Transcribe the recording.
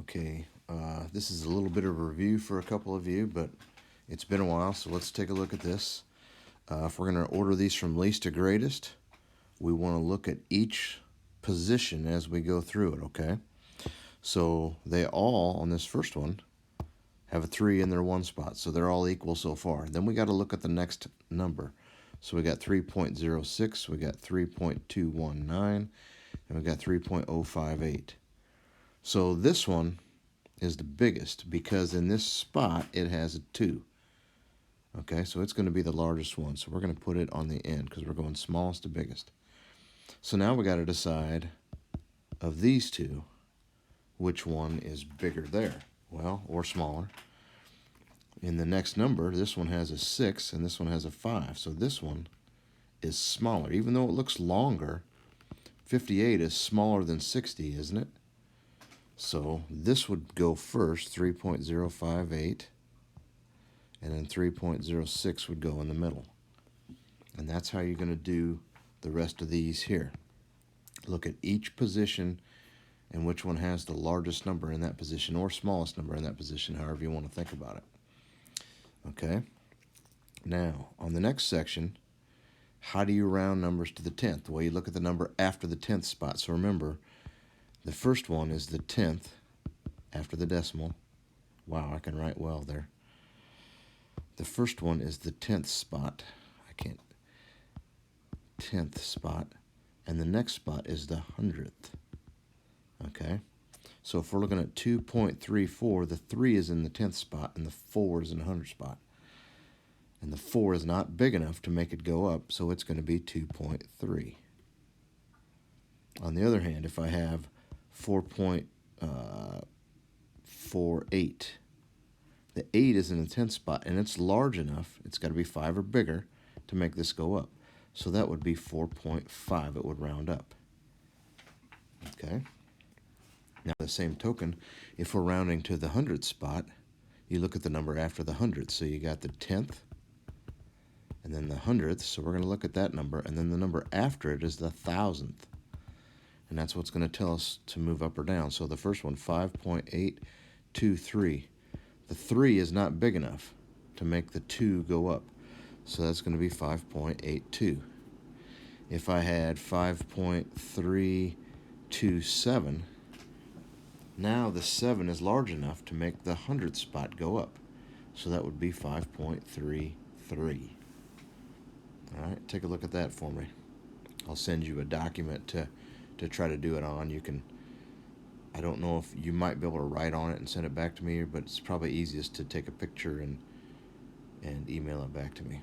Okay, this is a little bit of a review for a couple of you, but it's been a while, so let's take a look at this. If we're going to order these from least to greatest, we want to look at each position as we go through it, okay? So they all, on this first one, have a 3 in their one spot, so they're all equal so far. Then we got to look at the next number. So we got 3.06, we got 3.219, and we got 3.058. So this one is the biggest because in this spot it has a 2. Okay, so it's going to be the largest one. So we're going to put it on the end because we're going smallest to biggest. So now we got to decide of these two, which one is bigger there, well, or smaller. In the next number, this one has a 6 and this one has a 5. So this one is smaller. Even though it looks longer, 58 is smaller than 60, isn't it? So this would go first, 3.058, and then 3.06 would go in the middle. And that's how you're going to do the rest of these here. Look at each position and which one has the largest number in that position or smallest number in that position, however you want to think about it. Okay? Now, on the next section, how do you round numbers to the 10th? Well, you look at the number after the 10th spot. So remember, the first one is the 10th after the decimal. Wow, I can write well there. The first one is the 10th spot. 10th spot. And the next spot is the 100th. Okay? So if we're looking at 2.34, the 3 is in the 10th spot and the 4 is in the 100th spot. And the 4 is not big enough to make it go up, so it's going to be 2.3. On the other hand, if I have 4.48, the 8 is in the 10th spot, and it's large enough, it's got to be 5 or bigger to make this go up. So that would be 4.5, it would round up. Okay? Now, the same token, if we're rounding to the 100th spot, you look at the number after the 100th. So you got the 10th, and then the 100th, so we're going to look at that number, and then the number after it is the 1000th. And that's what's going to tell us to move up or down. So the first one, 5.823. The 3 is not big enough to make the 2 go up. So that's going to be 5.82. If I had 5.327, now the 7 is large enough to make the 100th spot go up. So that would be 5.33. All right, take a look at that for me. I'll send you a document to try to do it on. You can, I don't know if you might be able to write on it and send it back to me, but it's probably easiest to take a picture and email it back to me.